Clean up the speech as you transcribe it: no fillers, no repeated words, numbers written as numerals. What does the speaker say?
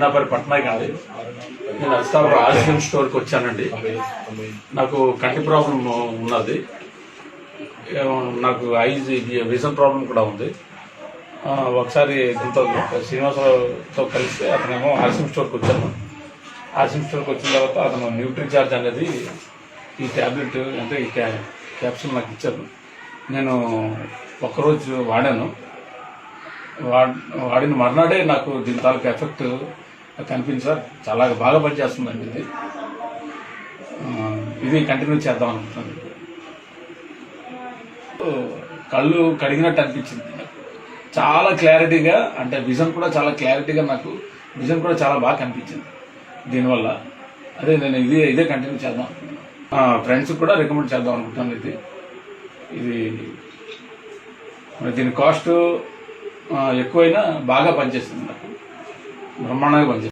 నా పేరు పట్నాయక్ అండి. నేను అస్తాపూర్ ఆర్సిఎం స్టోర్కి వచ్చానండి. నాకు కంటి ప్రాబ్లం ఉన్నది, నాకు ఐజ్ విజన్ ప్రాబ్లం కూడా ఉంది. ఒకసారి దీంతో శ్రీనివాసరావుతో కలిస్తే అతనేమో ఆర్సిఎం స్టోర్కి వచ్చాను. ఆర్సిఎం స్టోర్కి వచ్చిన తర్వాత అతను న్యూట్రీ చార్జ్ అనేది ఈ ట్యాబ్లెట్ అంటే ఈ క్యాప్సూల్ నాకు ఇచ్చారు. నేను ఒక్కరోజు వాడాను. వాడిన మర్నాడే నాకు దీని తాలూకు ఎఫెక్ట్ కనిపించి సార్ చాలా బాగా పనిచేస్తుందండి. ఇది కంటిన్యూ చేద్దాం అనుకుంటున్నాను. కళ్ళు కడిగినట్టు అనిపించింది నాకు, చాలా క్లారిటీగా, అంటే విజన్ కూడా చాలా క్లారిటీగా, నాకు విజన్ కూడా చాలా బాగా కనిపించింది దీనివల్ల. అదే నేను ఇదే కంటిన్యూ చేద్దాం అనుకుంటున్నాను. ఫ్రెండ్స్కి కూడా రికమెండ్ చేద్దాం అనుకుంటున్నాను. ఇది దీని కాస్ట్ ఎక్కువైనా బాగా పనిచేస్తుంది, నాకు బ్రహ్మాండంగా పనిచేస్తుంది.